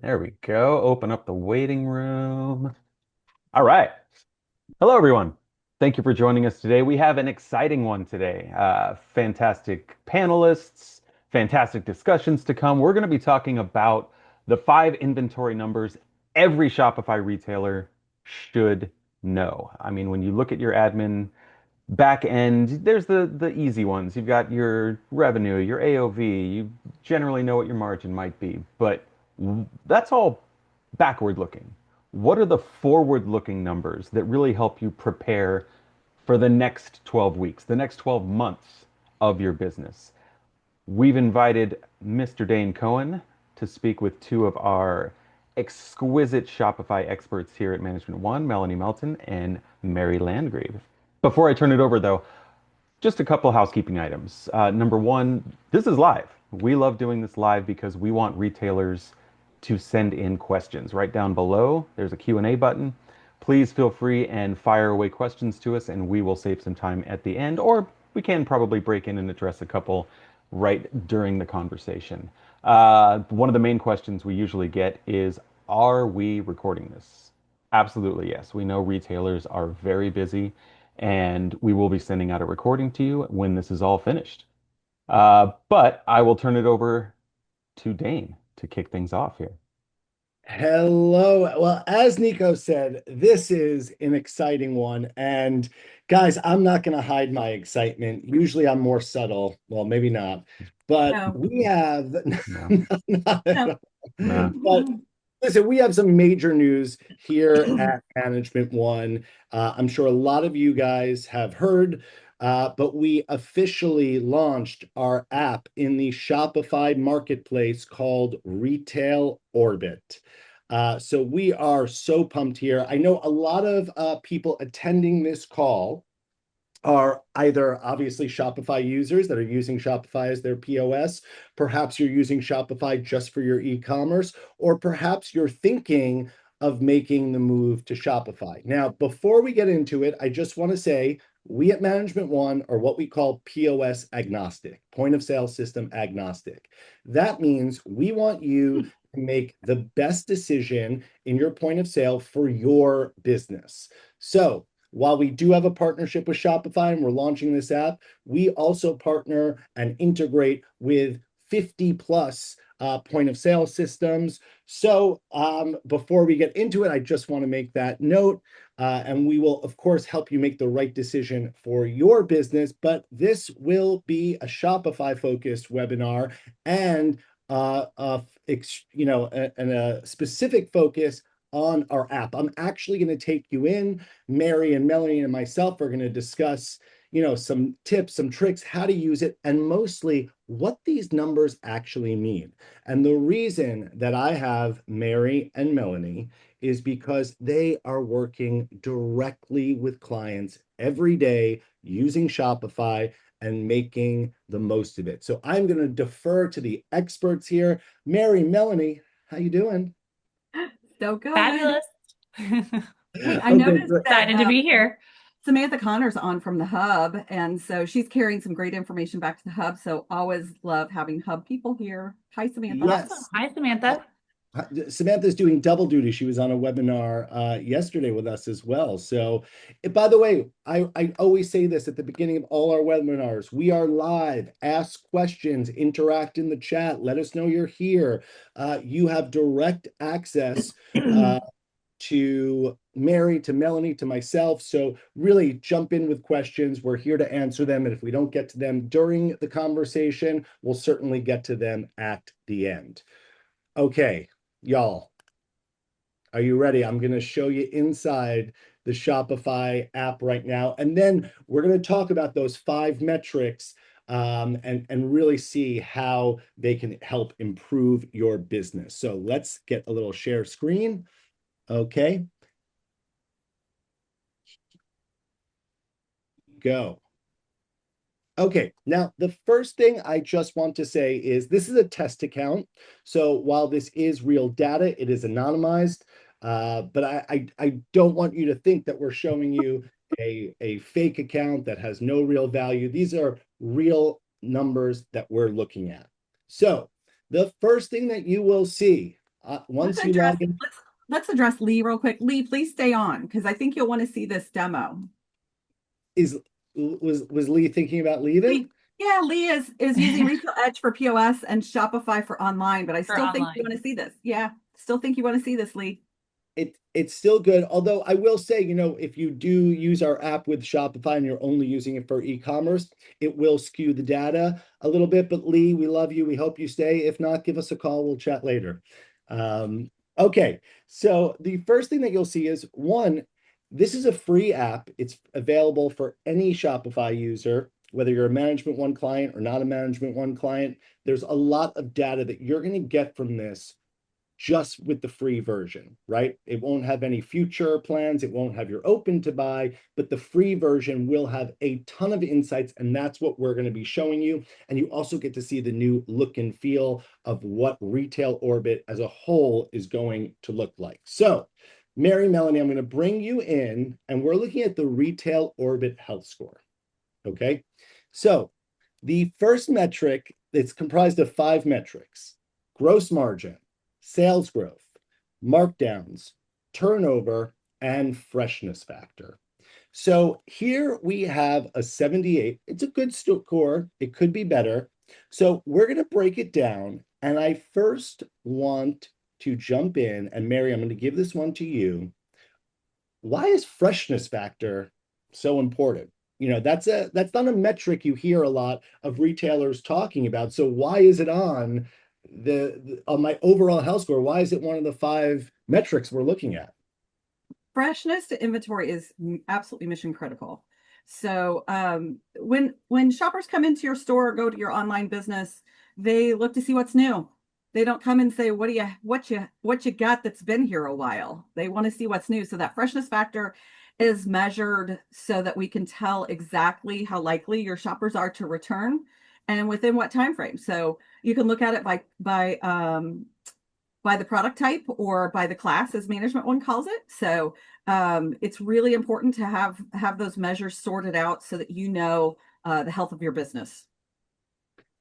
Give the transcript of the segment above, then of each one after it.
There we go. Open up the waiting room. All right. Hello, everyone. Thank you for joining us today. We have an exciting one today. Fantastic panelists, fantastic discussions to come. We're going to be talking about the 5 inventory numbers every Shopify retailer should know. I mean, when you look at your admin back end, there's the easy ones. You've got your revenue, your AOV. You generally know what your margin might be, but that's all backward looking. What are the forward looking numbers that really help you prepare for the next 12 weeks, the next 12 months of your business? We've invited Mr. Dane Cohen to speak with two of our exquisite Shopify experts here at Management One, Melanie Melton and Mary Landgrave. Before I turn it over, though, just a couple housekeeping items. Number one, this is live. We love doing this live because we want retailers to send in questions. Right down below, there's a Q&A button. Please feel free and fire away questions to us, and we will save some time at the end, or we can probably break in and address a couple right during the conversation. One of the main questions we usually get is, are we recording this? Absolutely, yes. We know retailers are very busy, and we will be sending out a recording to you when this is all finished. But I will turn it over to Dane to kick things off here. Hello. Well, as Nico said, this is an exciting one. And guys, I'm not going to hide my excitement. Usually I'm more subtle. Well, maybe not. But No, we have, No, not at no. all. no. But listen, we have some major news here at Management One. I'm sure a lot of you guys have heard, but we officially launched our app in the Shopify marketplace called Retail Orbit. So we are so pumped here. I know a lot of people attending this call are either obviously Shopify users that are using Shopify as their POS. Perhaps you're using Shopify just for your e-commerce, or perhaps you're thinking of making the move to Shopify. Now, before we get into it, I just want to say we at Management One are what we call POS agnostic, point of sale system agnostic. That means we want you to make the best decision in your point of sale for your business. So while we do have a partnership with Shopify and we're launching this app, we also partner and integrate with 50 plus point of sale systems. So before we get into it, I just want to make that note. And we will, of course, help you make the right decision for your business. But this will be a Shopify focused webinar and a specific focus on our app. I'm actually going to take you in. Mary and Melanie and myself are going to discuss, some tips, some tricks, how to use it, and mostly what these numbers actually mean. And the reason that I have Mary and Melanie is because they are working directly with clients every day using Shopify and making the most of it. So I'm going to defer to the experts here. Mary, Melanie, how you doing? So good. Fabulous. Hey, I Okay, noticed great. that Excited to be here. Samantha Connor's on from the Hub, and so she's carrying some great information back to the Hub. So always love having Hub people here. Hi, Samantha. Awesome. Yes. Hi, Samantha. Samantha's doing double duty. She was on a webinar yesterday with us as well. So, by the way, I always say this at the beginning of all our webinars. We are live. Ask questions, interact in the chat. Let us know you're here. You have direct access to Mary, to Melanie, to myself. So really jump in with questions. We're here to answer them. And if we don't get to them during the conversation, we'll certainly get to them at the end. Okay, y'all, are you ready? I'm going to show you inside the Shopify app right now. And then we're going to talk about those 5 metrics and really see how they can help improve your business. So let's get a little share screen. Okay, go. Okay, now the first thing I just want to say is this is a test account. So while this is real data, it is anonymized. But I don't want you to think that we're showing you a fake account that has no real value. These are real numbers that we're looking at. So the first thing that you will see Let's Once you address log in, let's address Lee real quick. Lee, please stay on because I think you'll want to see this demo. is was Lee thinking about Lee, leaving? yeah, Lee is using Retail Edge for POS and Shopify for online, but I For still think you want online. to see this. Yeah, still think you want to see this, Lee. It's still good. Although I will say, if you do use our app with Shopify and you're only using it for e-commerce, it will skew the data a little bit. But Lee, we love you. We hope you stay. If not, give us a call. We'll chat later. Okay, so the first thing that you'll see is one, this is a free app. It's available for any Shopify user, whether you're a Management One client or not a Management One client. There's a lot of data that you're going to get from this just with the free version, right? It won't have any future plans. It won't have your open to buy, but the free version will have a ton of insights. And that's what we're going to be showing you. And you also get to see the new look and feel of what Retail Orbit as a whole is going to look like. So, Mary Melanie, I'm going to bring you in and we're looking at the Retail Orbit Health Score. Okay. So, the first metric, it's comprised of 5 metrics: gross margin, sales growth, markdowns, turnover, and freshness factor. So here we have a 78. It's a good score. It could be better. So we're going to break it down. And I first want to jump in. And Mary, I'm going to give this one to you. Why is freshness factor so important? That's not a metric you hear a lot of retailers talking about. So why is it on my overall health score? Why is it one of the 5 metrics we're looking at? Freshness to inventory is absolutely mission critical. So when shoppers come into your store or go to your online business, they look to see what's new. They don't come and say, what you got that's been here a while. They want to see what's new. So that freshness factor is measured so that we can tell exactly how likely your shoppers are to return and within what time frame. So you can look at it by the product type or by the class, as Management One calls it. So it's really important to have those measures sorted out so that you know the health of your business.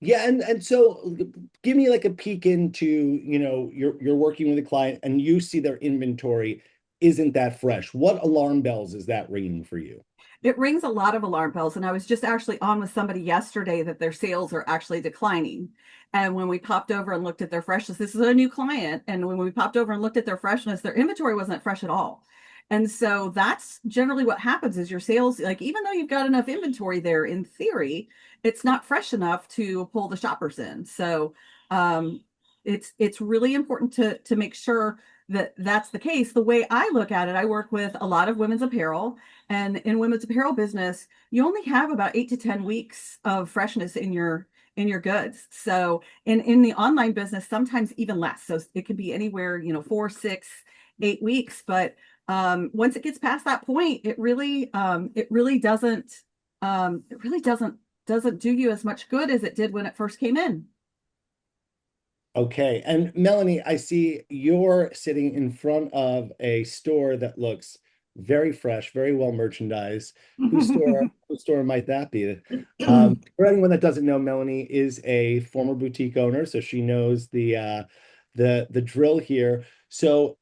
Yeah, and so give me like a peek into, you're working with a client and you see their inventory isn't that fresh. What alarm bells is that ringing for you? It rings a lot of alarm bells. And I was just actually on with somebody yesterday that their sales are actually declining. And when we popped over and looked at their freshness, this is a new client. And when we popped over and looked at their freshness, their inventory wasn't fresh at all. And so that's generally what happens is your sales, like even though you've got enough inventory there in theory, it's not fresh enough to pull the shoppers in. So it's really important to make sure that that's the case. The way I look at it, I work with a lot of women's apparel, and in women's apparel business, you only have about 8 to 10 weeks of freshness in your goods. So in the online business, sometimes even less. So it can be anywhere, 4, 6, 8 weeks. But once it gets past that point, it really doesn't do you as much good as it did when it first came in. Okay. And Melanie, I see you're sitting in front of a store that looks very fresh, very well merchandised. Whose store might that be? For anyone that doesn't know, Melanie is a former boutique owner, so she knows the drill here. So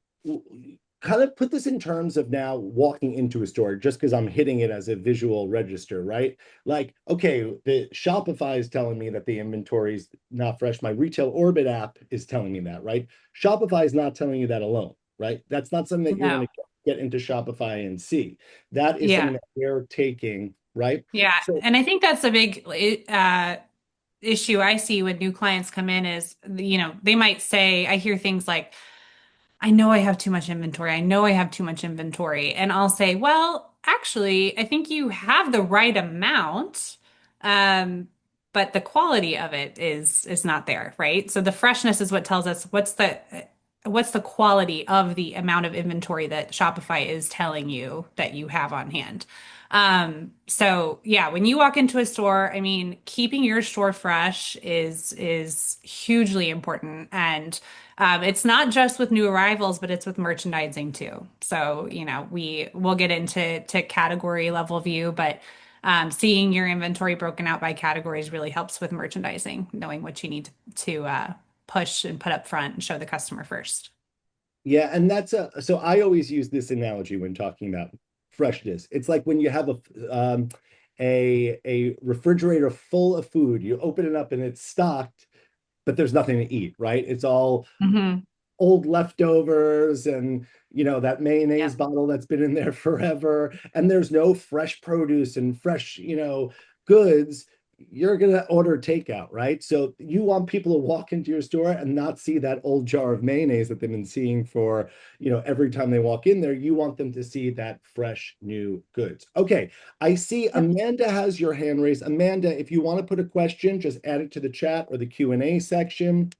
kind of put this in terms of now walking into a store, just because I'm hitting it as a visual register, right? Like, okay, the Shopify is telling me that the inventory is not fresh. My Retail Orbit app is telling me that, right? Shopify is not telling you that alone, right? That's not something that you're going No. to get into Shopify and see. That is Yeah. something that they're taking, right? Yeah. So, And I think that's a big issue I see when new clients come in is, they might say, I hear things like, I know I have too much inventory. I know I have too much inventory. And I'll say, well, actually, I think you have the right amount, um, but the quality of it is not there, right? So the freshness is what tells us what's the quality of the amount of inventory that Shopify is telling you that you have on hand. So yeah, when you walk into a store, I mean, keeping your store fresh is hugely important. And it's not just with new arrivals, but it's with merchandising too. So, we'll get into category level view, but seeing your inventory broken out by categories really helps with merchandising, knowing what you need to push and put up front and show the customer first. Yeah, and so I always use this analogy when talking about freshness. It's like when you have a refrigerator full of food, you open it up and it's stocked, but there's nothing to eat, right? It's all Hmm. old leftovers and that mayonnaise Yep. bottle that's been in there forever, and there's no fresh produce and fresh goods. You're going to order takeout, right? So you want people to walk into your store and not see that old jar of mayonnaise that they've been seeing for every time they walk in there. You want them to see that fresh new goods. Okay, I see Yep. Amanda has your hand raised. Amanda, if you want to put a question, just add it to the chat or the Q&A section.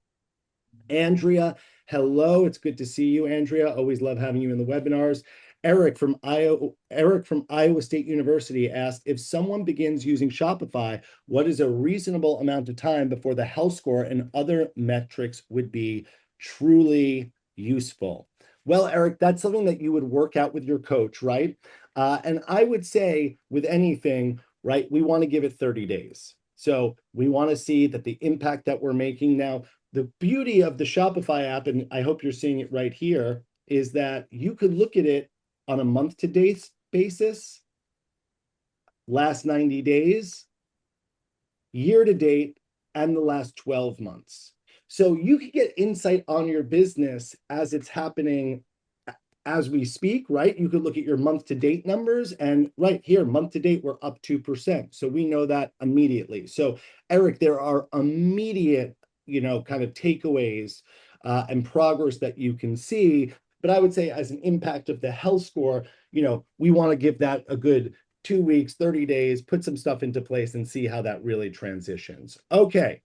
Andrea, hello. It's good to see you, Andrea. Always love having you in the webinars. Eric from Iowa State University asked, if someone begins using Shopify, what is a reasonable amount of time before the health score and other metrics would be truly useful? Well, Eric, that's something that you would work out with your coach, right? And I would say with anything, right, we want to give it 30 days. So we want to see that the impact that we're making now. The beauty of the Shopify app, and I hope you're seeing it right here, is that you could look at it on a month-to-date basis, last 90 days, year-to-date, and the last 12 months. So you can get insight on your business as it's happening as we speak, right? You could look at your month-to-date numbers, and right here, month-to-date, we're up 2%. So we know that immediately. So Eric, there are immediate kind of takeaways and progress that you can see. But I would say as an impact of the health score, we want to give that a good 2 weeks, 30 days, put some stuff into place and see how that really transitions. Okay.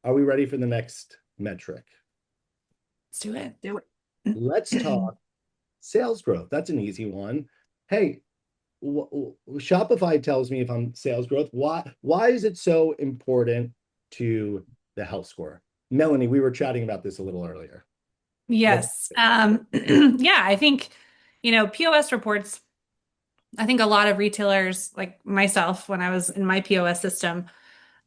Are we ready for the next metric? Let's do it. Do it. Let's talk sales growth. That's an easy one. Hey, Shopify tells me if I'm sales growth. Why is it so important to the health score? Melanie, we were chatting about this a little earlier. Yes. Yeah, I think, POS reports, I think a lot of retailers like myself, when I was in my POS system,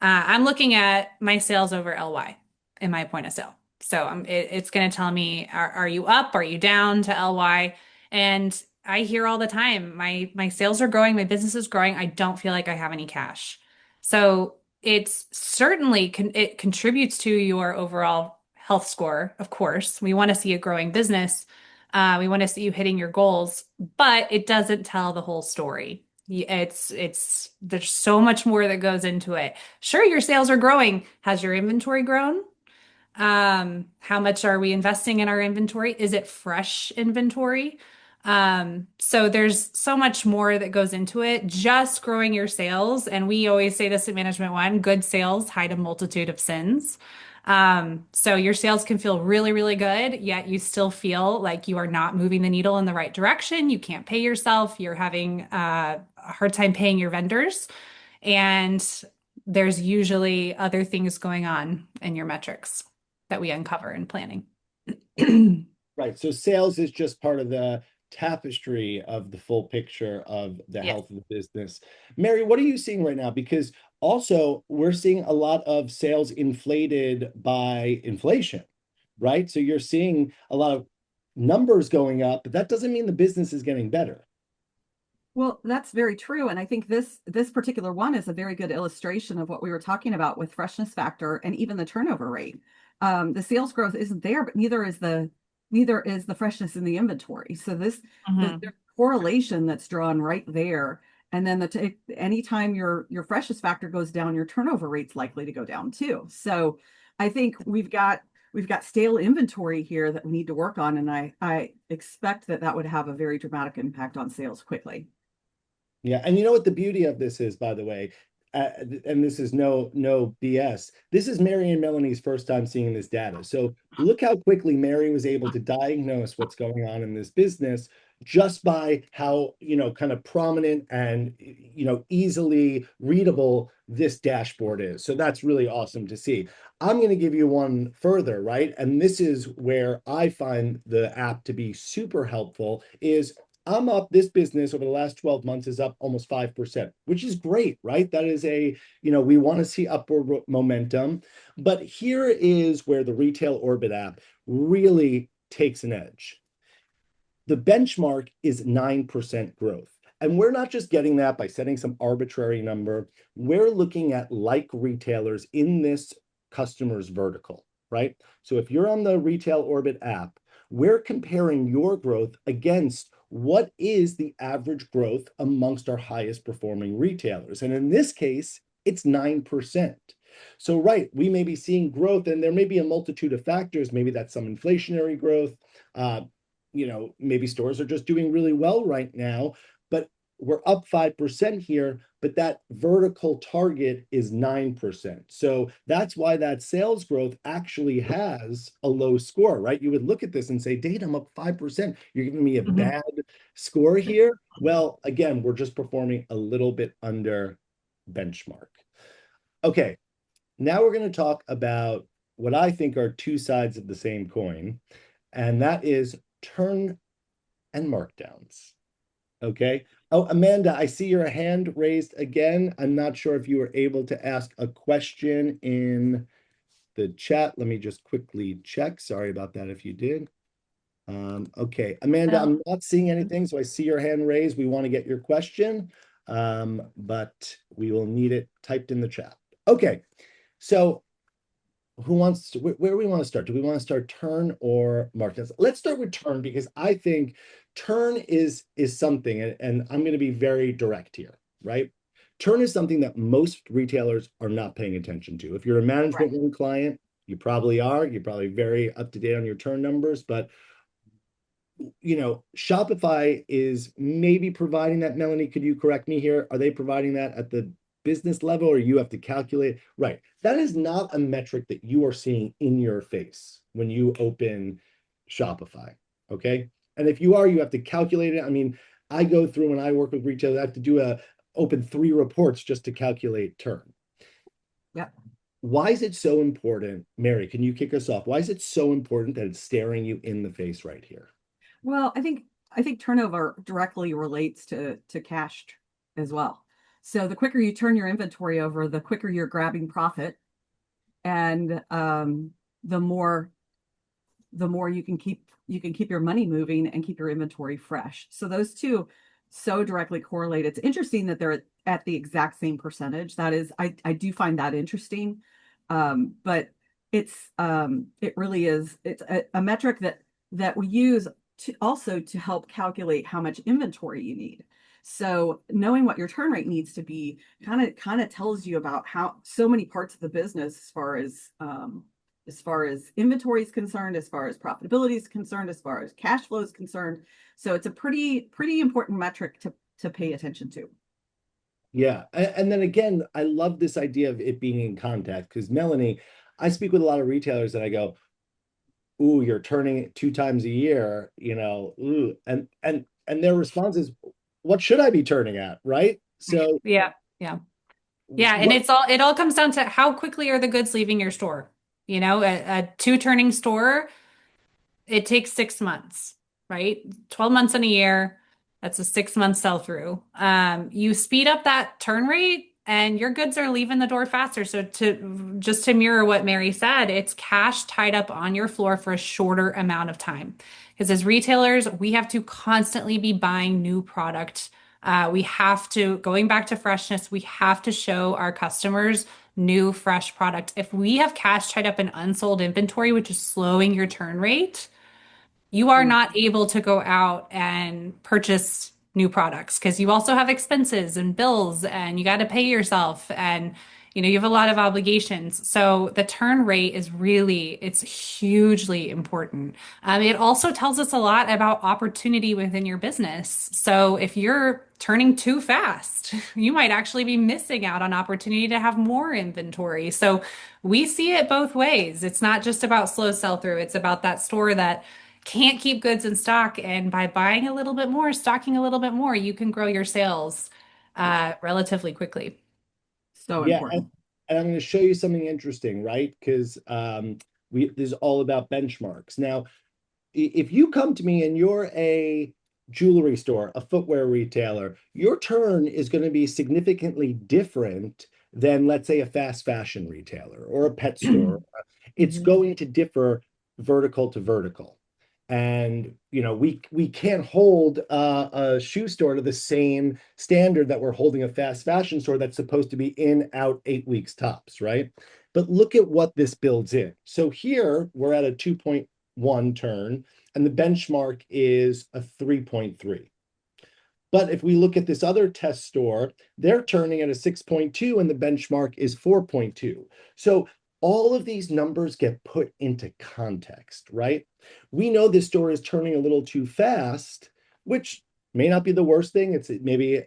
I'm looking at my sales over LY in my point of sale. So it's going to tell me, are you up? Are you down to LY? And I hear all the time, my sales are growing, my business is growing. I don't feel like I have any cash. So it's certainly it contributes to your overall health score. Of course, we want to see a growing business. We want to see you hitting your goals, but it doesn't tell the whole story. There's so much more that goes into it. Sure, your sales are growing. Has your inventory grown? How much are we investing in our inventory? Is it fresh inventory? So there's so much more that goes into it. Just growing your sales, and we always say this at Management One, good sales hide a multitude of sins. So your sales can feel really, really good, yet you still feel like you are not moving the needle in the right direction. You can't pay yourself. You're having a hard time paying your vendors. And there's usually other things going on in your metrics that we uncover in planning. Right. So sales is just part of the tapestry of the full picture of the Yes. health of the business. Mary, what are you seeing right now? Because also we're seeing a lot of sales inflated by inflation, right? So you're seeing a lot of numbers going up, but that doesn't mean the business is getting better. Well, that's very true. And I think this particular one is a very good illustration of what we were talking about with freshness factor and even the turnover rate. The sales growth isn't there, but neither is the freshness in the inventory. So Mhm. there's correlation that's drawn right there. And then anytime your freshness factor goes down, your turnover rate's likely to go down too. So I think we've got stale inventory here that we need to work on, and I expect that would have a very dramatic impact on sales quickly. Yeah, and you know what the beauty of this is, by the way, and this is no BS. This is Mary and Melanie's first time seeing this data. So look how quickly Mary was able to diagnose what's going on in this business just by how, kind of prominent and, easily readable this dashboard is. So that's really awesome to see. I'm going to give you one further, right? And this is where I find the app to be super helpful is I'm up, this business over the last 12 months is up almost 5%, which is great, right? That is we want to see upward momentum. But here is where the Retail Orbit app really takes an edge. The benchmark is 9% growth. And we're not just getting that by setting some arbitrary number. We're looking at like retailers in this customer's vertical, right? So if you're on the Retail Orbit app, we're comparing your growth against what is the average growth amongst our highest performing retailers. And in this case, it's 9%. So, right, we may be seeing growth, and there may be a multitude of factors. Maybe that's some inflationary growth. Maybe stores are just doing really well right now, but we're up 5% here, but that vertical target is 9%. So that's why that sales growth actually has a low score, right? You would look at this and say, data, I'm up 5%. You're giving me a bad score here. Well, again, we're just performing a little bit under benchmark. Okay, now we're going to talk about what I think are two sides of the same coin, and that is turn and markdowns. Okay. Oh, Amanda, I see your hand raised again. I'm not sure if you were able to ask a question in the chat. Let me just quickly check. Sorry about that if you did. Okay, Amanda, I'm not seeing anything, so I see your hand raised. We want to get your question, but we will need it typed in the chat. Okay, so where do we want to start? Do we want to start turn or markdowns? Let's start with turn, because I think turn is something, and I'm going to be very direct here, right? Turn is something that most retailers are not paying attention to. If you're a management one client, you probably are. You're probably very up to date on your turn numbers, but Shopify is maybe providing that. Melanie, could you correct me here? Are they providing that at the business level, or you have to calculate? Right. That is not a metric that you are seeing in your face when you open Shopify. Okay. And if you are, you have to calculate it. I mean, I go through when I work with retailers, I have to open 3 reports just to calculate turn. Yeah. Why is it so important? Mary, can you kick us off? Why is it so important that it's staring you in the face right here? Well, I think turnover directly relates to cash as well. So the quicker you turn your inventory over, the quicker you're grabbing profit, and the more you can keep your money moving and keep your inventory fresh. So those two so directly correlate. It's interesting that they're at the exact same percentage. That is, I do find that interesting, but it really is. It's a metric that we use to help calculate how much inventory you need. So knowing what your turn rate needs to be kind of tells you about how so many parts of the business, as far as inventory is concerned, as far as profitability is concerned, as far as cash flow is concerned. So it's a pretty important metric to pay attention to. Yeah. And then again, I love this idea of it being in context, because Melanie, I speak with a lot of retailers that I go, ooh, you're turning it 2 times a year, ooh, and their response is, what should I be turning at? Right. So yeah. And it all comes down to how quickly are the goods leaving your store. A 2 turning store, it takes 6 months, right? 12 months in a year. That's a 6-month sell through. You speed up that turn rate and your goods are leaving the door faster. So to mirror what Mary said, it's cash tied up on your floor for a shorter amount of time. Because as retailers, we have to constantly be buying new product. We have to, going back to freshness, we have to show our customers new, fresh product. If we have cash tied up in unsold inventory, which is slowing your turn rate, you are not able to go out and purchase new products, because you also have expenses and bills and you got to pay yourself, and you have a lot of obligations. So the turn rate it's hugely important. It also tells us a lot about opportunity within your business. So if you're turning too fast, you might actually be missing out on opportunity to have more inventory. So we see it both ways. It's not just about slow sell through. It's about that store that can't keep goods in stock. And by buying a little bit more, stocking a little bit more, you can grow your sales relatively quickly. So important. And I'm going to show you something interesting, right? Because this is all about benchmarks. Now, if you come to me and you're a jewelry store, a footwear retailer, your turn is going to be significantly different than, let's say, a fast fashion retailer or a pet store. It's going to differ vertical to vertical. And we can't hold a shoe store to the same standard that we're holding a fast fashion store that's supposed to be in, out, 8 weeks tops, right? But look at what this builds in. So here we're at a 2.1 turn, and the benchmark is a 3.3. But if we look at this other test store, they're turning at a 6.2 and the benchmark is 4.2. So all of these numbers get put into context, right? We know this store is turning a little too fast, which may not be the worst thing. It's maybe,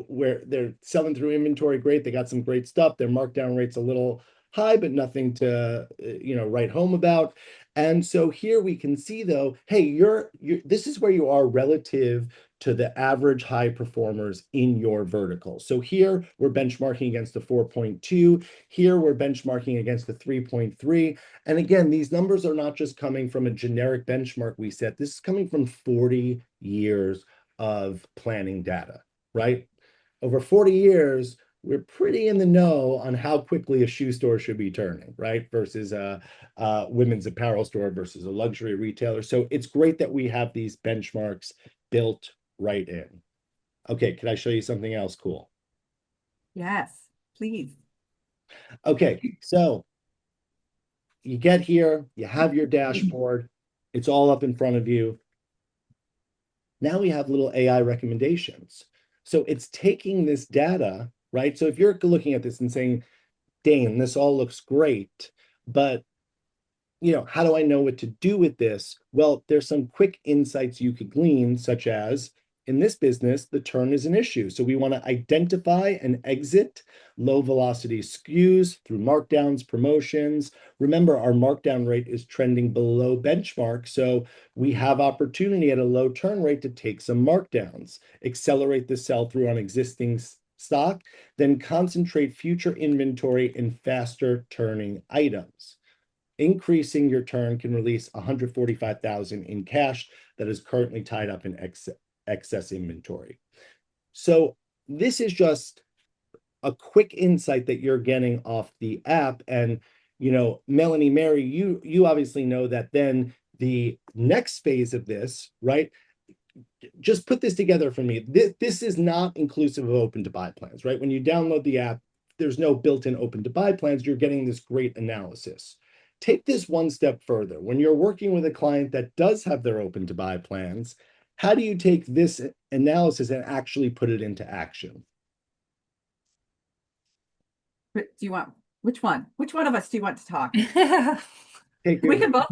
where they're selling through inventory great. They got some great stuff. Their markdown rate's a little high, but nothing to, write home about. And so here we can see though, hey, this is where you are relative to the average high performers in your vertical. So here we're benchmarking against the 4.2. Here we're benchmarking against the 3.3. And again, these numbers are not just coming from a generic benchmark we set. This is coming from 40 years of planning data, right? Over 40 years, we're pretty in the know on how quickly a shoe store should be turning, right? Versus a women's apparel store versus a luxury retailer. So it's great that we have these benchmarks built right in. Okay, can I show you something else cool? Yes, please. Okay, so you get here, you have your dashboard, it's all up in front of you. Now we have little AI recommendations. So it's taking this data, right? So if you're looking at this and saying, Dane, this all looks great, but how do I know what to do with this? Well, there's some quick insights you could glean, such as in this business, the turn is an issue. So we want to identify and exit low velocity SKUs through markdowns, promotions. Remember, our markdown rate is trending below benchmark. So we have opportunity at a low turn rate to take some markdowns, accelerate the sell through on existing stock, then concentrate future inventory in faster turning items. Increasing your turn can release $145,000 in cash that is currently tied up in excess inventory. So this is just a quick insight that you're getting off the app. And Melanie, Mary, you obviously know that then the next phase of this, right? Just put this together for me. This is not inclusive of open to buy plans, right? When you download the app, there's no built-in open to buy plans. You're getting this great analysis. Take this one step further. When you're working with a client that does have their open to buy plans, how do you take this analysis and actually put it into action? Do you want which one? Which one of us do you want to talk? Take We it. can both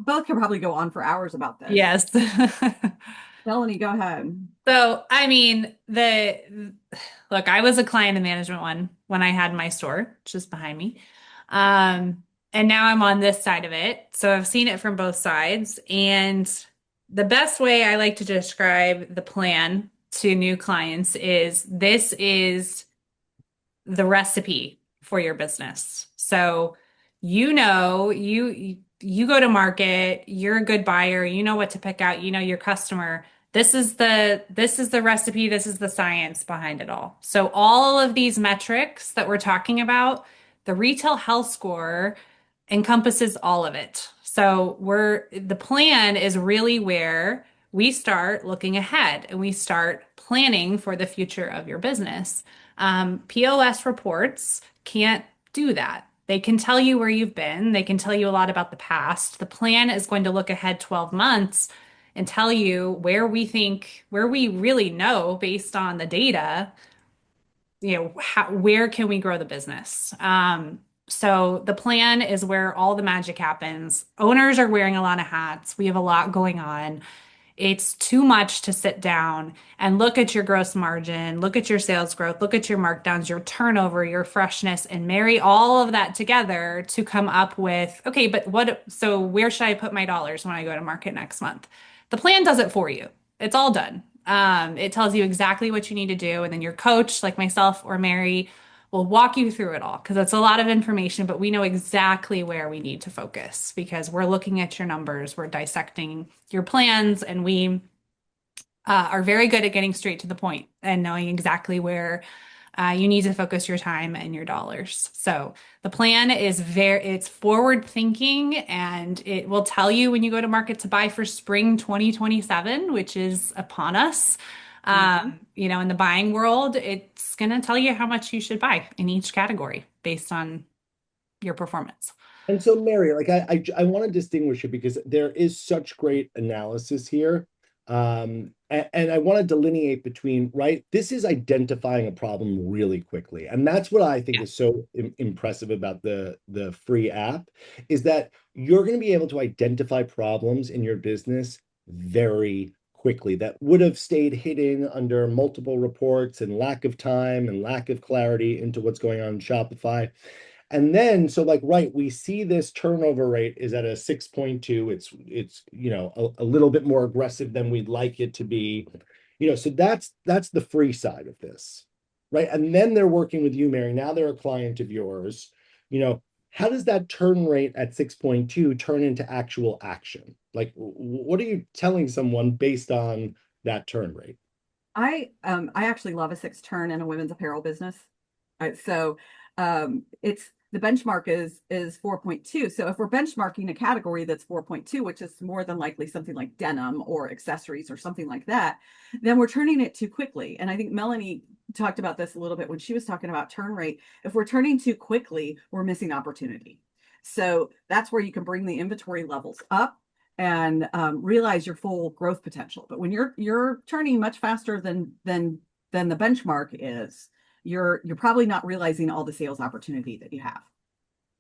both could probably go on for hours about this. Yes. Melanie, go ahead. So, I mean, look, I was a client in management one when I had my store just behind me. And now I'm on this side of it. So I've seen it from both sides. And the best way I like to describe the plan to new clients is this is the recipe for your business. So you go to market, you're a good buyer, you know what to pick out, you know your customer. This is the recipe, this is the science behind it all. So all of these metrics that we're talking about, the retail health score encompasses all of it. So the plan is really where we start looking ahead and we start planning for the future of your business. POS reports can't do that. They can tell you where you've been. They can tell you a lot about the past. The plan is going to look ahead 12 months and tell you where we really know based on the data, where can we grow the business? So the plan is where all the magic happens. Owners are wearing a lot of hats. We have a lot going on. It's too much to sit down and look at your gross margin, look at your sales growth, look at your markdowns, your turnover, your freshness, and marry all of that together to come up with, okay, so where should I put my dollars when I go to market next month? The plan does it for you. It's all done. It tells you exactly what you need to do. And then your coach, like myself or Mary, will walk you through it all because it's a lot of information, but we know exactly where we need to focus because we're looking at your numbers, we're dissecting your plans, and we are very good at getting straight to the point and knowing exactly where You need to focus your time and your dollars. So the plan is it's forward thinking, and it will tell you when you go to market to buy for spring 2027, which is upon us. In the buying world, it's going to tell you how much you should buy in each category based on your performance. And so, Mary, like I want to distinguish it because there is such great analysis here. And I want to delineate between, right? This is identifying a problem really quickly. And that's what I think Yeah. is so impressive about the free app is that you're going to be able to identify problems in your business very quickly that would have stayed hidden under multiple reports and lack of time and lack of clarity into what's going on in Shopify. And then, so like, right, we see this turnover rate is at a 6.2. It's a little bit more aggressive than we'd like it to be. So that's the free side of this, right? And then they're working with you, Mary. Now they're a client of yours. How does that turn rate at 6.2 turn into actual action? Like, what are you telling someone based on that turn rate? I actually love a six turn in a women's apparel business. It's the benchmark is 4.2. So if we're benchmarking a category that's 4.2, which is more than likely something like denim or accessories or something like that, then we're turning it too quickly. And I think Melanie talked about this a little bit when she was talking about turn rate. If we're turning too quickly, we're missing opportunity. So that's where you can bring the inventory levels up and realize your full growth potential. But when you're turning much faster than the benchmark is, you're probably not realizing all the sales opportunity that you have.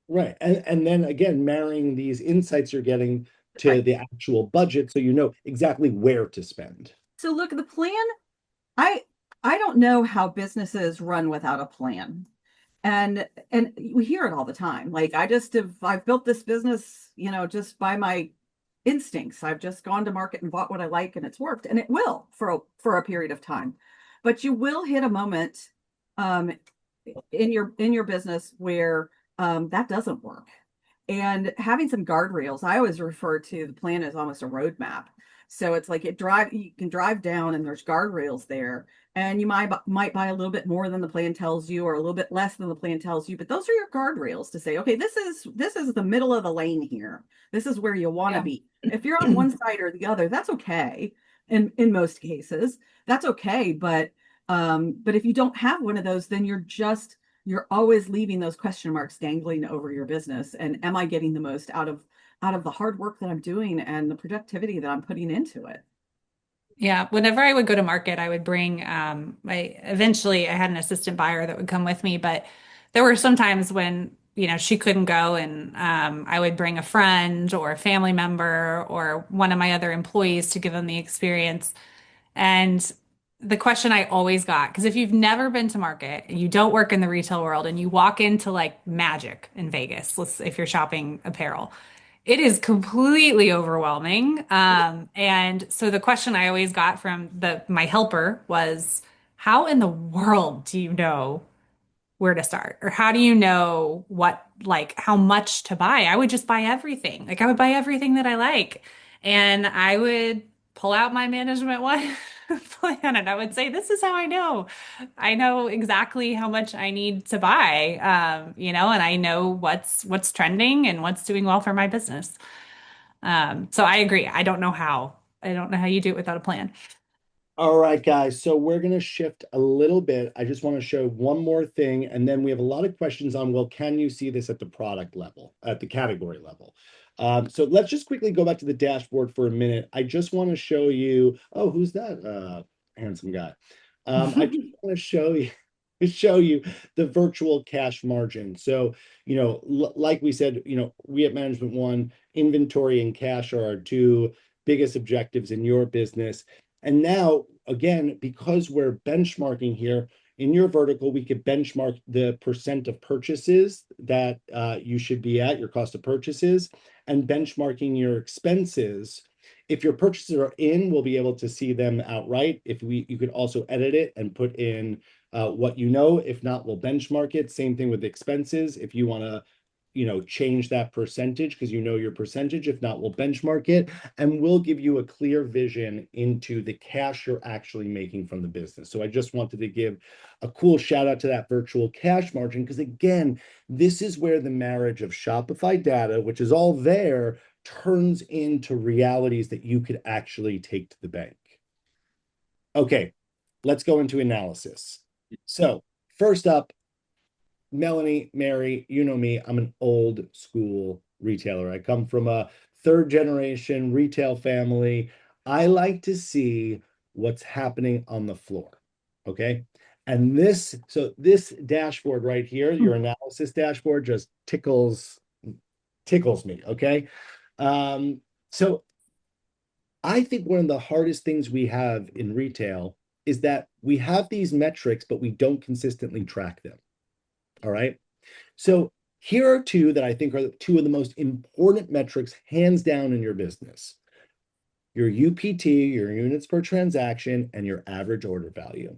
Right. And then again, marrying these insights you're getting to Right. the actual budget so you know exactly where to spend. So look, the plan, I I don't know how businesses run without a plan. And we hear it all the time. Like I've built this business, just by my instincts. I've just gone to market and bought what I like and it's worked and it will for a period of time. But you will hit a moment um, in your business where that doesn't work. And having some guardrails, I always refer to the plan as almost a roadmap. So it's like you can drive down and there's guardrails there, and you might buy a little bit more than the plan tells you, or a little bit less than the plan tells you. But those are your guardrails to say, okay, this is the middle of the lane here. This is where you want to Yeah. be. If you're on one side or the other, that's okay. In most cases, that's okay. But if you don't have one of those, then you're always leaving those question marks dangling over your business. And am I getting the most out of the hard work that I'm doing and the productivity that I'm putting into it? Yeah, whenever I would go to market, I would bring I had an assistant buyer that would come with me, but there were some times when, she couldn't go, and I would bring a friend or a family member or one of my other employees to give them the experience. And the question I always got, because if you've never been to market and you don't work in the retail world and you walk into like Magic in Vegas, if you're shopping apparel, it is completely overwhelming. And so the question I always got from my helper was, how in the world do you know where to start? Or how do you know how much to buy? I would just buy everything. Like I would buy everything that I like. And I would pull out my management one plan and I would say, this is how I know. I know exactly how much I need to buy. And I know what's trending and what's doing well for my business. So I agree. I don't know how. I don't know how you do it without a plan. All right, guys. So we're going to shift a little bit. I just want to show one more thing. And then we have a lot of questions on, well, can you see this at the product level, at the category level? So let's just quickly go back to the dashboard for a minute. I just want to show you, oh, who's that handsome guy? I just want to show you the virtual cash margin. So, like we said, we at Management One, inventory and cash are our two biggest objectives in your business. And now, again, because we're benchmarking here, in your vertical, we could benchmark the percent of purchases that you should be at, your cost of purchases, and benchmarking your expenses. If your purchases are in, we'll be able to see them outright. You could also edit it and put in what you know. If not, we'll benchmark it. Same thing with expenses. If you want to change that percentage because you know your percentage. If not, we'll benchmark it and we'll give you a clear vision into the cash you're actually making from the business. So I just wanted to give a cool shout out to that virtual cash margin because, again, this is where the marriage of Shopify data, which is all there, turns into realities that you could actually take to the bank. Okay, let's go into analysis. So first up, Melanie, Mary, you know me, I'm an old school retailer. I come from a third generation retail family. I like to see what's happening on the floor. Okay. And this dashboard right here, your analysis dashboard, just tickles me. Okay. So I think one of the hardest things we have in retail is that we have these metrics, but we don't consistently track them. All right. So here are two that I think are two of the most important metrics, hands down, in your business: your UPT, your units per transaction, and your average order value.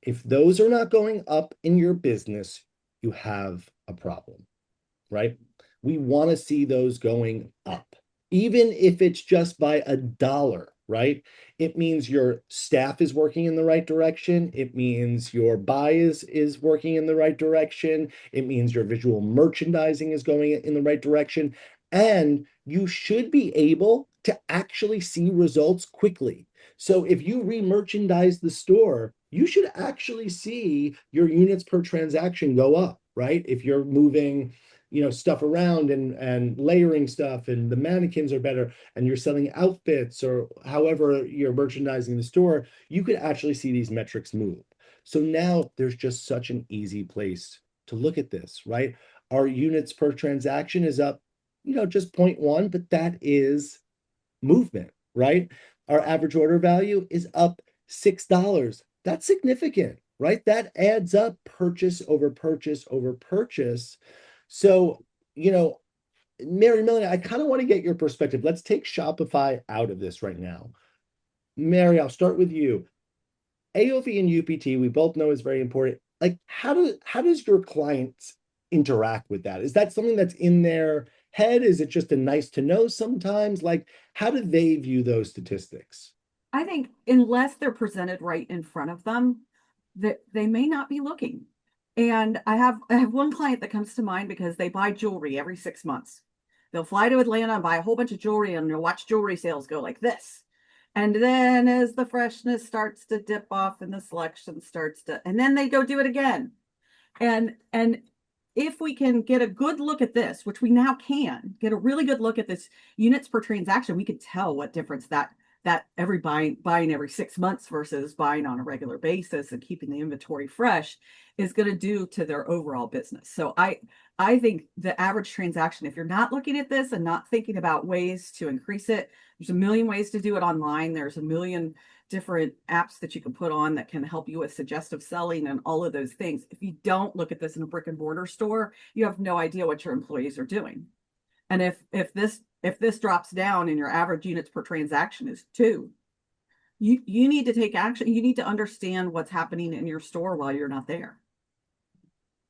If those are not going up in your business, you have a problem, right? We want to see those going up, even if it's just by $1, right? It means your staff is working in the right direction. It means your buy is working in the right direction. It means your visual merchandising is going in the right direction. And you should be able to actually see results quickly. So if you re-merchandise the store, you should actually see your units per transaction go up, right? If you're moving stuff around and layering stuff and the mannequins are better and you're selling outfits or however you're merchandising the store, you could actually see these metrics move. So now there's just such an easy place to look at this, right? Our units per transaction is up, just 0.1, but that is movement, right? Our average order value is up $6. That's significant, right? That adds up, purchase over purchase over purchase. So, Mary, Melanie, I kind of want to get your perspective. Let's take Shopify out of this right now. Mary, I'll start with you. AOV and UPT, we both know is very important. Like, how does your clients interact with that? Is that something that's in their head? Is it just a nice to know sometimes? Like, how do they view those statistics? I think unless they're presented right in front of them, that they may not be looking. And I have one client that comes to mind because they buy jewelry every 6 months. They'll fly to Atlanta and buy a whole bunch of jewelry and they'll watch jewelry sales go like this. And then as the freshness starts to dip off and the selection and then they go do it again. And if we can get a good look at this, which we now can get a really good look at this units per transaction, we could tell what difference that every buying every 6 months versus buying on a regular basis and keeping the inventory fresh is going to do to their overall business. So I think the average transaction, if you're not looking at this and not thinking about ways to increase it, there's a million ways to do it online. There's a million different apps that you can put on that can help you with suggestive selling and all of those things. If you don't look at this in a brick and mortar store, you have no idea what your employees are doing. And if this drops down and your average units per transaction is 2, you need to take action. You need to understand what's happening in your store while you're not there.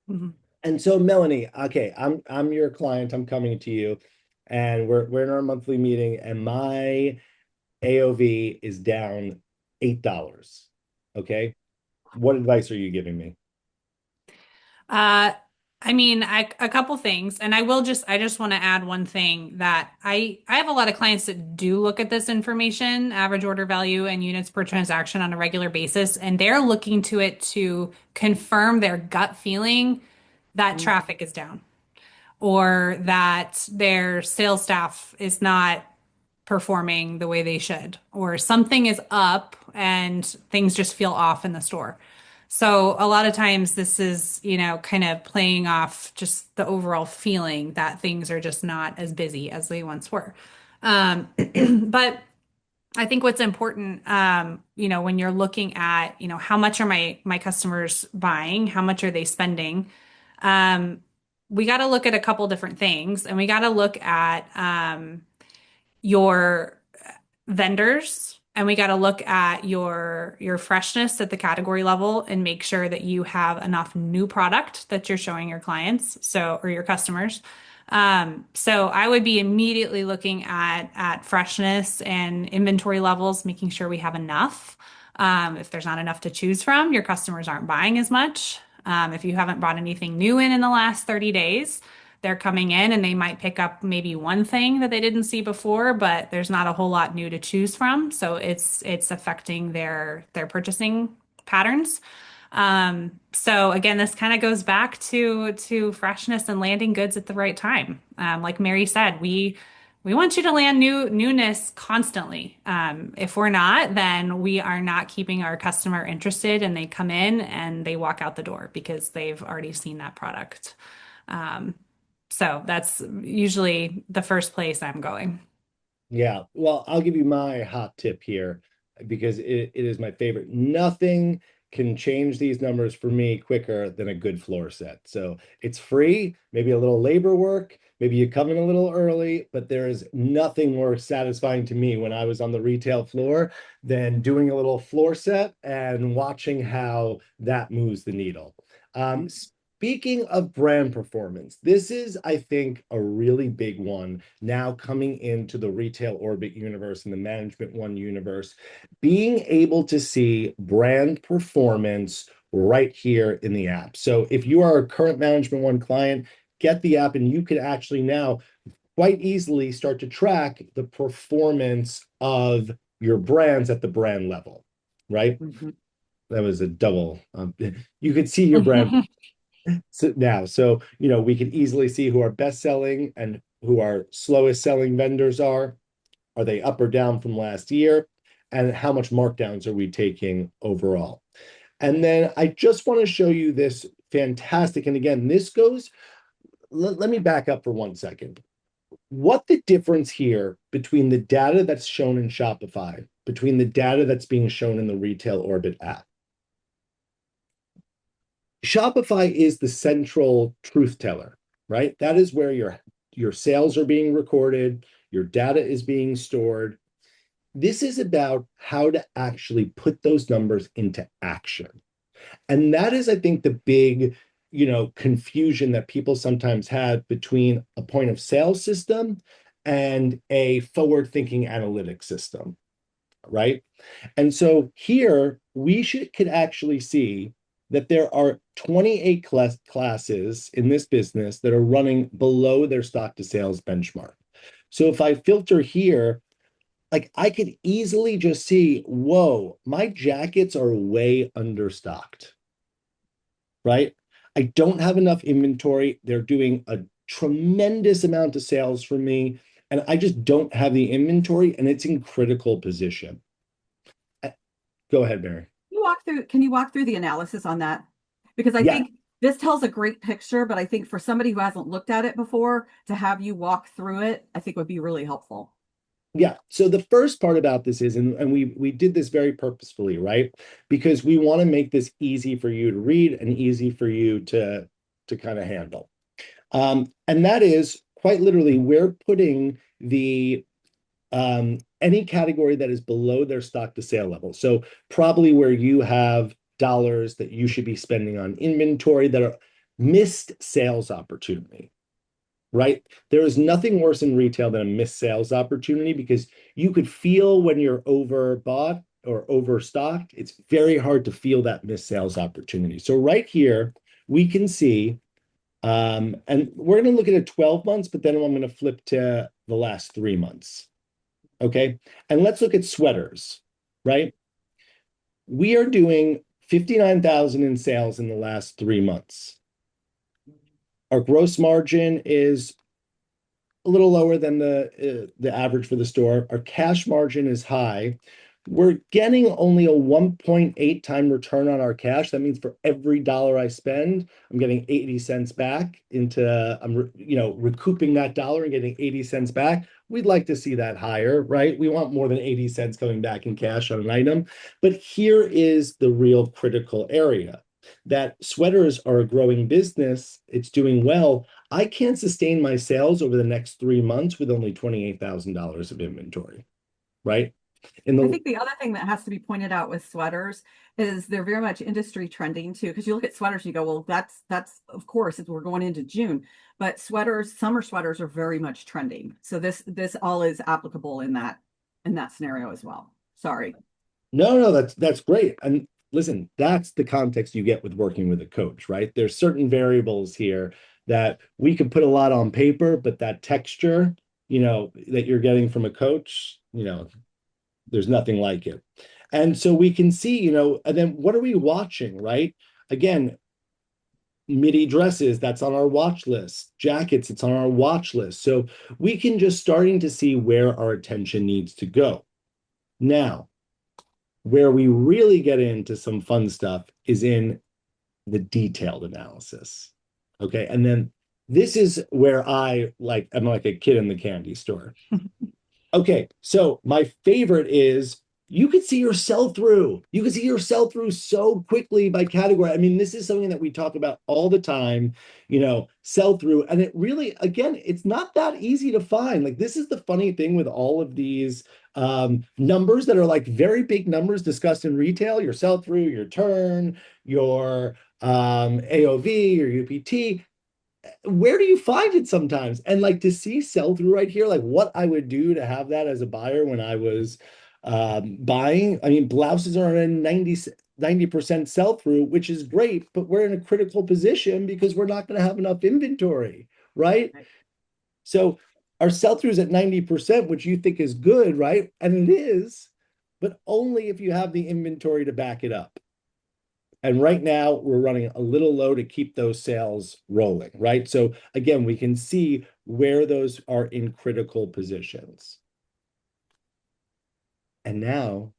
Mm-hmm. And so, Melanie, okay, I'm your client. I'm coming to you, and we're in our monthly meeting, and my AOV is down $8. Okay, what advice are you giving me? A couple things, and I just want to add one thing that I have a lot of clients that do look at this information, average order value and units per transaction on a regular basis, and they're looking to it to confirm their gut feeling that traffic is down or that their sales staff is not performing the way they should, or something is up and things just feel off in the store. So a lot of times this is, kind of playing off just the overall feeling that things are just not as busy as they once were. But I think what's important, when you're looking at, how much are my customers buying? How much are they spending? We got to look at a couple different things, and we got to look at your vendors, and we got to look at your freshness at the category level and make sure that you have enough new product that you're showing your clients, or your customers. So I would be immediately looking at freshness and inventory levels, making sure we have enough. If there's not enough to choose from, your customers aren't buying as much. If you haven't brought anything new in the last 30 days, they're coming in and they might pick up maybe one thing that they didn't see before, but there's not a whole lot new to choose from. So it's affecting their purchasing patterns. So again, this kind of goes back to freshness and landing goods at the right time. Like Mary said, we want you to land newness constantly. If we're not, then we are not keeping our customer interested, and they come in and they walk out the door because they've already seen that product. Um, so that's usually the first place I'm going. Yeah, well, I'll give you my hot tip here because it is my favorite. Nothing can change these numbers for me quicker than a good floor set. So it's free, maybe a little labor work, maybe you come in a little early, but there is nothing more satisfying to me when I was on the retail floor than doing a little floor set and watching how that moves the needle. Speaking of brand performance, this is, I think, a really big one now coming into the retail orbit universe and the management one universe, being able to see brand performance right here in the app. So if you are a current management one client, get the app and you can actually now quite easily start to track the performance of your brands at the brand level, right? Mhm. That was a double. You could see your brand so we can easily see who our best selling and who our slowest selling vendors are. Are they up or down from last year? And how much markdowns are we taking overall? And then I just want to show you this fantastic, and again, this goes, let me back up for 1 second. What the difference here between the data that's shown in Shopify, between the data that's being shown in the Retail Orbit app. Shopify is the central truth teller, right? That is where your sales are being recorded, your data is being stored. This is about how to actually put those numbers into action. And that is, I think, the big, confusion that people sometimes have between a point of sale system and a forward-thinking analytics system, right? And so here could actually see that there are 28 classes in this business that are running below their stock to sales benchmark. So if I filter here, like I could easily just see, whoa, my jackets are way understocked, right? I don't have enough inventory. They're doing a tremendous amount of sales for me, and I just don't have the inventory, and it's in critical position. Go ahead, Mary. Can you walk through the analysis on that? Because I Yeah, think this tells a great picture, but I think for somebody who hasn't looked at it before, to have you walk through it, I think would be really helpful. yeah. So the first part about this is, and we did this very purposefully, right? Because we want to make this easy for you to read and easy for you to kind of handle. And that is quite literally, we're putting the any category that is below their stock to sale level. So probably where you have dollars that you should be spending on inventory that are missed sales opportunity, right? There is nothing worse in retail than a missed sales opportunity because you could feel when you're overbought or overstocked. It's very hard to feel that missed sales opportunity. So right here, we can see, and we're going to look at it 12 months, but then I'm going to flip to the last 3 months. Okay. And let's look at sweaters, right? We are doing 59,000 in sales in the last 3 months. Our gross margin is a little lower than the average for the store. Our cash margin is high. We're getting only a 1.8 time return on our cash. That means for every dollar I spend, I'm getting 80 cents back I'm recouping that dollar and getting 80 cents back. We'd like to see that higher, right? We want more than 80 cents coming back in cash on an item. But here is the real critical area that sweaters are a growing business. It's doing well. I can't sustain my sales over the next 3 months with only $28,000 of inventory, right? I think the other thing that has to be pointed out with sweaters is they're very much industry trending too. Because you look at sweaters and you go, well, that's of course, if we're going into June. but sweaters, summer sweaters are very much trending. So this all is applicable in that scenario as well. Sorry. No, that's great. And listen, that's the context you get with working with a coach, right? There's certain variables here that we could put a lot on paper, but that texture, that you're getting from a coach, there's nothing like it. And so we can see, and then what are we watching, right? Again, midi dresses, that's on our watch list. Jackets, it's on our watch list. So we can just starting to see where our attention needs to go. Now, where we really get into some fun stuff is in the detailed analysis. Okay. And then this is where I'm like a kid in the candy store. Okay. So my favorite is you could see your sell through. You can see your sell through so quickly by category. I mean, this is something that we talk about all the time, sell through. And it really, again, it's not that easy to find. Like, this is the funny thing with all of these numbers that are like very big numbers discussed in retail, your sell through, your turn, your AOV, your UPT. Where do you find it sometimes? And like to see sell through right here, like what I would do to have that as a buyer when I was buying. I mean, blouses are in 90% sell through, which is great, but we're in a critical position because we're not going to have enough inventory, right? So our sell through is at 90%, which you think is good, right? And it is, but only if you have the inventory to back it up. And right now we're running a little low to keep those sales rolling, right? So again, we can see where those are in critical positions. And now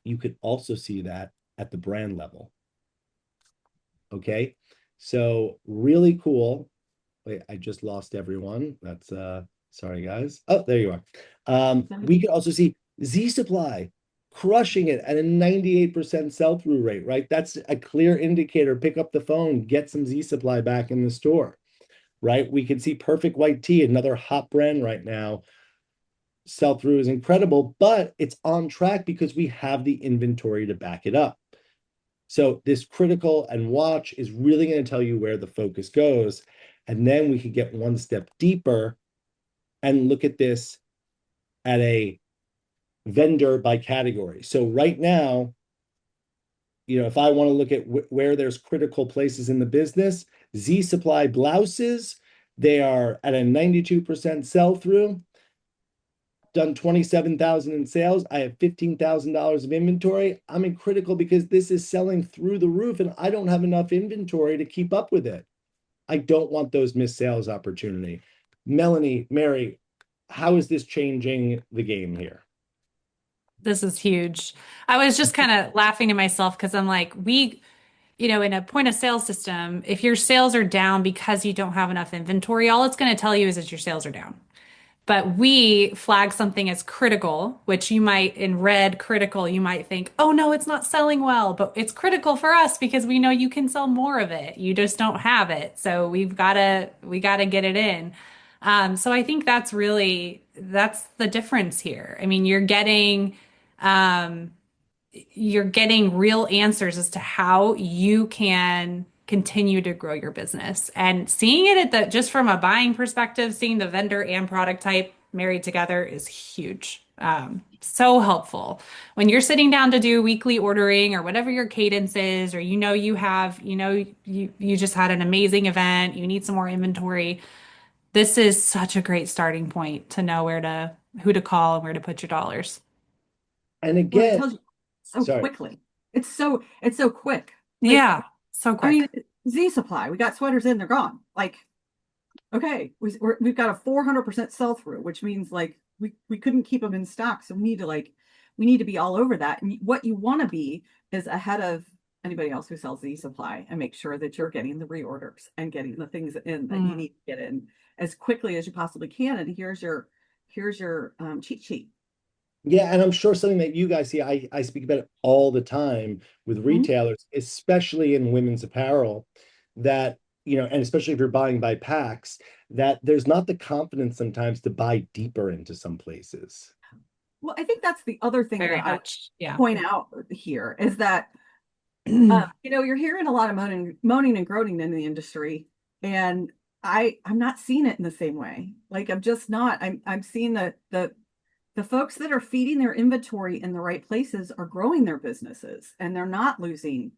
you could also see that at the brand level. Okay, so really cool. Wait, I just lost everyone. That's sorry guys. Oh, there you are. We can also see Z Supply crushing it at a 98% sell-through rate, right? That's a clear indicator. Pick up the phone, get some Z Supply back in the store, right? We can see Perfect White Tea, another hot brand right now. Sell-through is incredible, but it's on track because we have the inventory to back it up. So this critical and watch is really going to tell you where the focus goes. And then we can get one step deeper and look at this at a vendor by category. So right now, if I want to look at where there's critical places in the business, Z Supply blouses, they are at a 92% sell-through, done 27,000 in sales. I have $15,000 of inventory. I'm in critical because this is selling through the roof and I don't have enough inventory to keep up with it. I don't want those missed sales opportunity. Melanie, Mary, how is this changing the game here? This is huge. I was just kind of laughing to myself because I'm like, in a point of sale system, if your sales are down because you don't have enough inventory, all it's going to tell you is that your sales are down. But we flag something as critical, which you might, in red, critical, you might think, oh no, it's not selling well, but it's critical for us because we know you can sell more of it. You just don't have it. So we gotta get it in. So I think that's the difference here. I mean, you're getting real answers as to how you can continue to grow your business and seeing it just from a buying perspective, seeing the vendor and product type married together is huge. So helpful when you're sitting down to do weekly ordering or whatever your cadence is, or you just had an amazing event, you need some more inventory. This is such a great starting point to know who to call and where to put your dollars. And Well, it again, tells you so quickly. It's so quick. Like, Yeah, so quick. I mean, Z Supply, we got sweaters in, they're gone. Like, okay, we've got a 400% sell through, which means like we couldn't keep them in stock, so we need to be all over that. And what you want to be is ahead of anybody else who sells Z Supply and make sure that you're getting the reorders and getting the things in that you need to get in as quickly as you possibly can. And here's your cheat sheet. Yeah, and I'm sure something that you guys see, I speak about it all the time with retailers, especially in women's apparel, that, and especially if you're buying by packs, that there's not the confidence sometimes to buy deeper into some places. Well, I think that's the other thing Very that much. I Yeah. point out here is that, you're hearing a lot of moaning and groaning in the industry. And I'm not seeing it in the same way. Like I'm just not. I'm seeing the folks that are feeding their inventory in the right places are growing their businesses, and they're not losing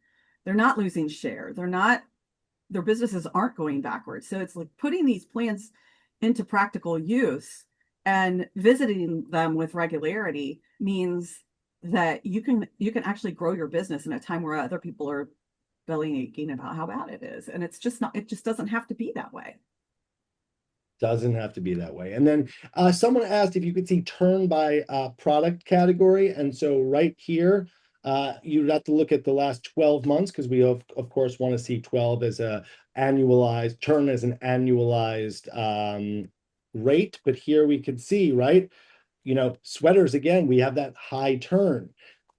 share. Their businesses aren't going backwards. So it's like putting these plans into practical use and visiting them with regularity means that you can actually grow your business in a time where other people are belly aching about how bad it is. And it's just not, it just doesn't have to be that way. Doesn't have to be that way. And then someone asked if you could see turn by product category. And so right here, you'd have to look at the last 12 months because we of course want to see 12 as a annualized turn as an annualized rate. But here we could see, right? Sweaters, again, we have that high turn.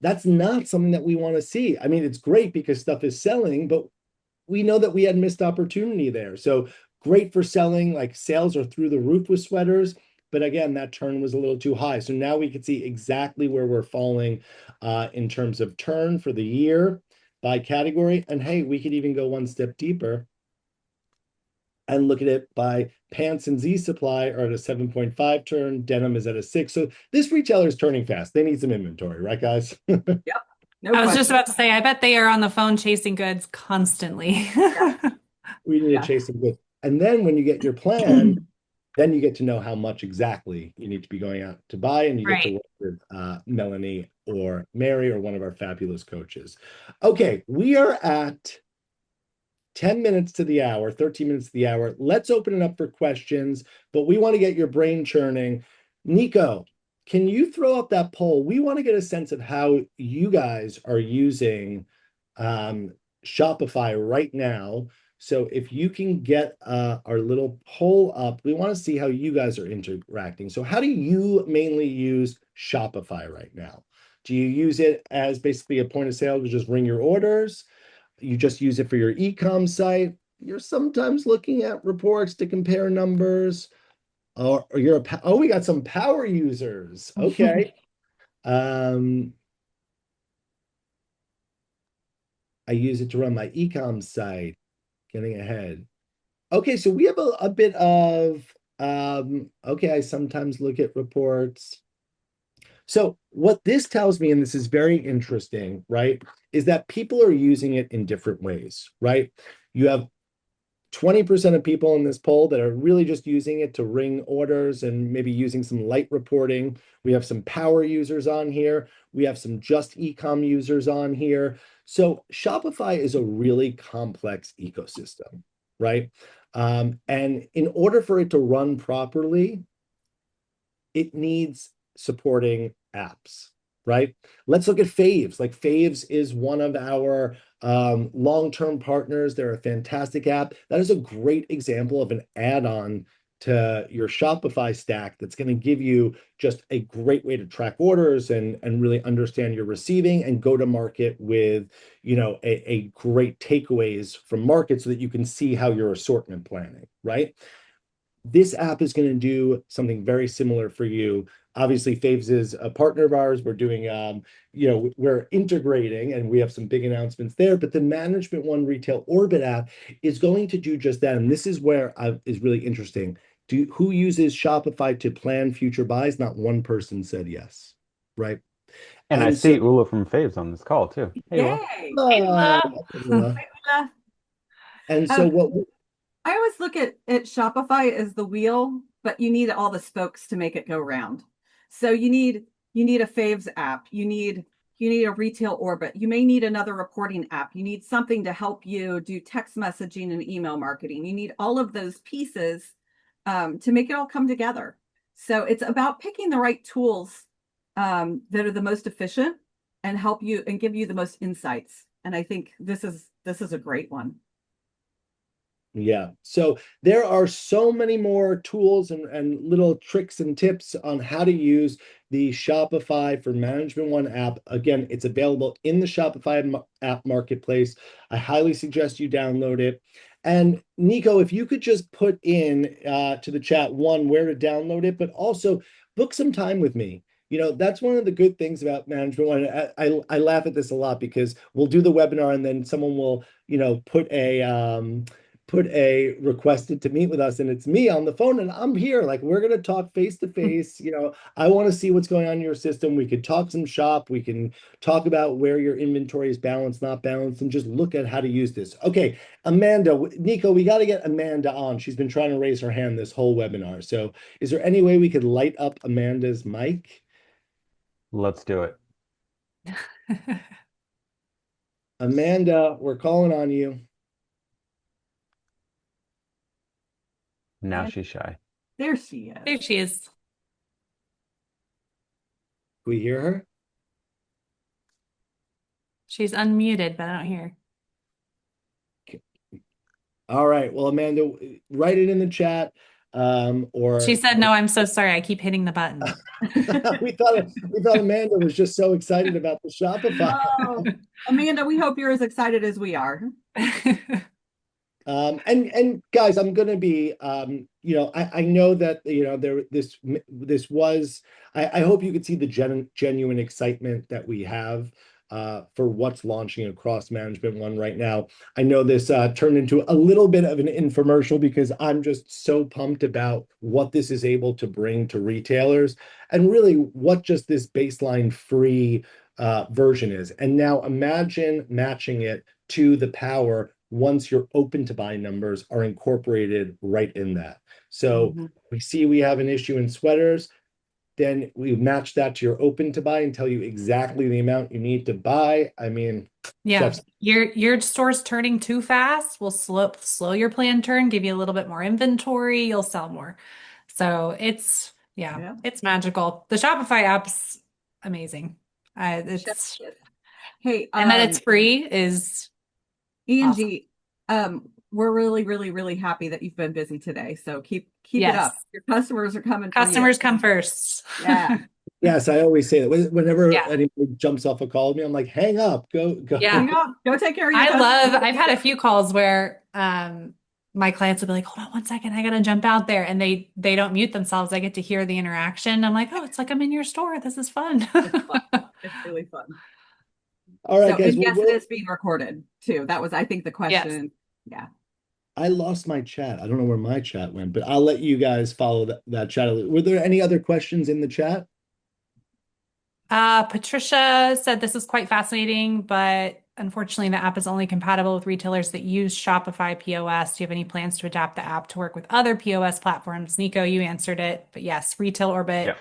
That's not something that we want to see. I mean, it's great because stuff is selling, but we know that we had missed opportunity there. So great for selling, like sales are through the roof with sweaters. But again, that turn was a little too high. So now we can see exactly where we're falling in terms of turn for the year by category. And hey, we could even go one step deeper and look at it by pants and Z Supply are at a 7.5 turn. Denim is at a 6. So this retailer is turning fast. They need some inventory, right, guys? Yep. No I was just question. about to say, I bet they are on the phone chasing goods constantly. Yeah. We need to Yeah. chase some good. And then when you get your plan, then you get to know how much exactly you need to be going out to buy, and you get to Right. work with Melanie or Mary or one of our fabulous coaches. Okay, we are at 10 minutes to the hour, 13 minutes to the hour. Let's open it up for questions, but we want to get your brain churning. Nico, can you throw up that poll? We want to get a sense of how you guys are using Shopify right now. So if you can get our little poll up, we want to see how you guys are interacting. So how do you mainly use Shopify right now? Do you use it as basically a point of sale to just ring your orders? You just use it for your e-com site? You're sometimes looking at reports to compare numbers, or we got some power users. Okay. I use it to run my e-com site, getting ahead. Okay, so we have a bit of okay, I sometimes look at reports. So what this tells me, and this is very interesting, right, is that people are using it in different ways, right? You have 20% of people in this poll that are really just using it to ring orders and maybe using some light reporting. We have some power users on here. We have some just e-com users on here. So Shopify is a really complex ecosystem, right? And in order for it to run properly, it needs supporting apps, right? Let's look at Faves. Like Faves is one of our long-term partners. They're a fantastic app. That is a great example of an add-on to your Shopify stack that's going to give you just a great way to track orders and really understand your receiving and go to market with, a great takeaways from market so that you can see how your assortment planning, right? This app is going to do something very similar for you. Obviously, Faves is a partner of ours. We're doing, we're integrating and we have some big announcements there. But the Management One Retail Orbit app is going to do just that. And this is where is really interesting. Who uses Shopify to plan future buys? Not one person said yes, right? And I And so, see Ula from Faves on this call too. Hey, Ula. Yay. Hey, uh, love. and so Um, what I always look at Shopify as the wheel, but you need all the spokes to make it go round. So you need a Faves app. You need a retail orbit. You may need another reporting app. You need something to help you do text messaging and email marketing. You need all of those pieces to make it all come together. So it's about picking the right tools that are the most efficient and help you and give you the most insights. And I think this is a great one. Yeah. So there are so many more tools and little tricks and tips on how to use the Shopify for Management One app. Again, it's available in the Shopify app marketplace. I highly suggest you download it. And Nico, if you could just put in to the chat, one, where to download it, but also book some time with me. That's one of the good things about Management One. I laugh at this a lot because we'll do the webinar and then someone will, put put a requested to meet with us, and it's me on the phone, and I'm here. Like, we're gonna talk face to face. I want to see what's going on in your system. We could talk some shop. We can talk about where your inventory is balanced, not balanced, and just look at how to use this. Okay, Amanda, Nico, we got to get Amanda on. She's been trying to raise her hand this whole webinar. So, is there any way we could light up Amanda's mic? Let's do it. Amanda, we're calling on you. Now she's shy. There she is. There she is. Can we hear her? She's unmuted, but I don't hear. All right. Well, Amanda, write it in the chat. Or She said, "No, I'm so sorry. I keep hitting the button." we thought Amanda was just so excited about the Shopify. Oh, Amanda, we hope you're as excited as we are. And guys, I'm going to be, I know that, this was, I hope you could see the genuine excitement that we have for what's launching across Management One right now. I know this turned into a little bit of an infomercial because I'm just so pumped about what this is able to bring to retailers and really what just this baseline free version is. And now imagine matching it to the power once your open to buy numbers are incorporated right in that. So we see we have an issue in sweaters, then we match that to your open to buy and tell you exactly the amount you need to buy. I mean, yeah, your store's turning too fast. We'll slow your plan turn, give you a little bit more inventory, you'll sell more. So it's magical. The Shopify app's amazing. It's Hey, and that it's free is E&G, we're really, really, really happy that you've been busy today. So keep it up. Your customers are coming. Customers come first. Yeah. Yes, I always say that whenever anybody jumps off a call with me, I'm like, hang up, go. Yeah. Hang up, go take care of your I've had a few calls where my clients will be like, hold on one second, I gotta jump out there. And they don't mute themselves. I get to hear the interaction. I'm like, oh, it's like I'm in your store. This is fun. It's really fun. All right, guys. And yes, it is being recorded too. That was, I think, the question. Yes. Yeah. I lost my chat. I don't know where my chat went, but I'll let you guys follow that chat. Were there any other questions in the chat? Patricia said this is quite fascinating, but unfortunately the app is only compatible with retailers that use Shopify POS. Do you have any plans to adapt the app to work with other POS platforms? Nico, you answered it, but yes, Retail Orbit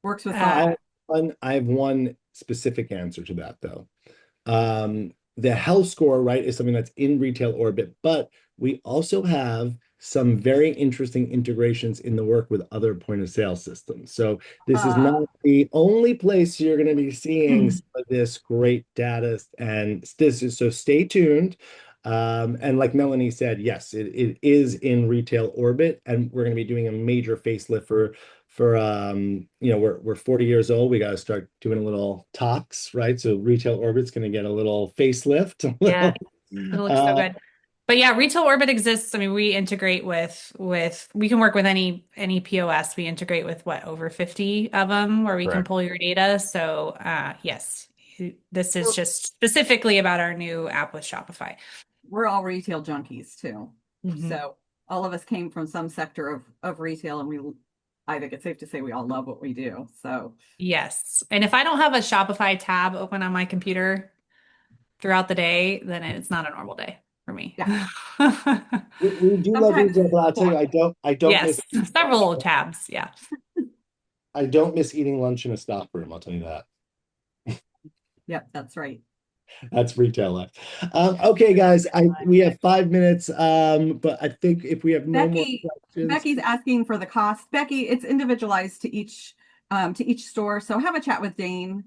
works with I have one specific answer to that though. The health score, right, is something that's in Retail Orbit, but we also have some very interesting integrations in the work with other point of sale systems. So this is not the only place you're going to be seeing some of this great data, and so stay tuned. And like Melanie said, yes, it is in Retail Orbit, and we're going to be doing a major facelift for we're 40 years old. We got to start doing a little talks, right? So Retail Orbit's going to get a little facelift. Yeah, it looks so good. But yeah, Retail Orbit exists. I mean, we integrate with we can work with any POS. We integrate with over 50 of them where we can pull your data. So yes, this is just specifically about our new app with Shopify. We're all retail junkies too. So all of us came from some sector of retail, and I think it's safe to say we all love what we do. So yes. And if I don't have a Shopify tab open on my computer throughout the day, then it's not a normal day for me. Yeah. we do love retail, but I'll tell you, I don't miss several tabs. Yeah. I don't miss eating lunch in a stock room, I'll tell you that. Yep, that's right. That's retail life. Okay, guys, we have 5 minutes, but I think if we have no more questions. Becky's asking for the cost. Becky, it's individualized to each store. So have a chat with Dane.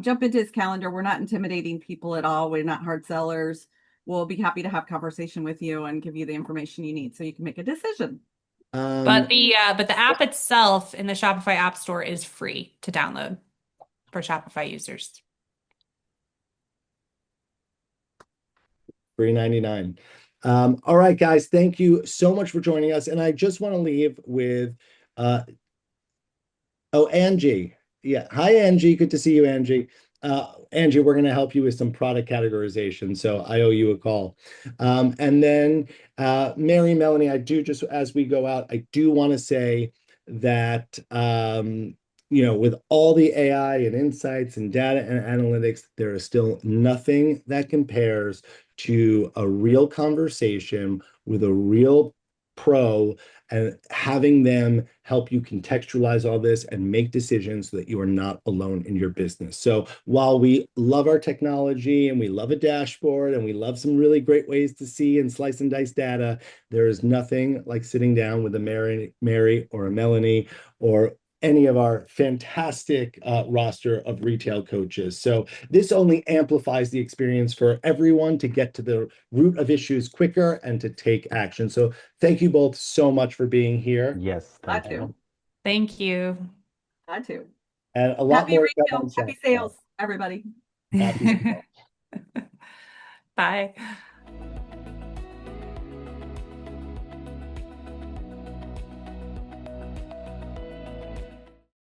Jump into his calendar. We're not intimidating people at all. We're not hard sellers. We'll be happy to have conversation with you and give you the information you need so you can make a decision. But the app itself in the Shopify App Store is free to download for Shopify users. $3.99. All right, guys, thank you so much for joining us. And I just want to leave with Angie. Yeah. Hi, Angie. Good to see you, Angie. Angie, we're going to help you with some product categorization, so I owe you a call. And then, Mary, Melanie, I do just as we go out, I do want to say that with all the AI and insights and data and analytics, there is still nothing that compares to a real conversation with a real pro and having them help you contextualize all this and make decisions so that you are not alone in your business. So while we love our technology and we love a dashboard and we love some really great ways to see and slice and dice data, there is nothing like sitting down with a Mary or a Melanie or any of our fantastic roster of retail coaches. So this only amplifies the experience for everyone to get to the root of issues quicker and to take action. So thank you both so much for being here. Yes, Glad thank you. to. Thank you. Glad to. And a lot Happy more to come retail, on happy Shopify. sales, everybody. Happy Bye.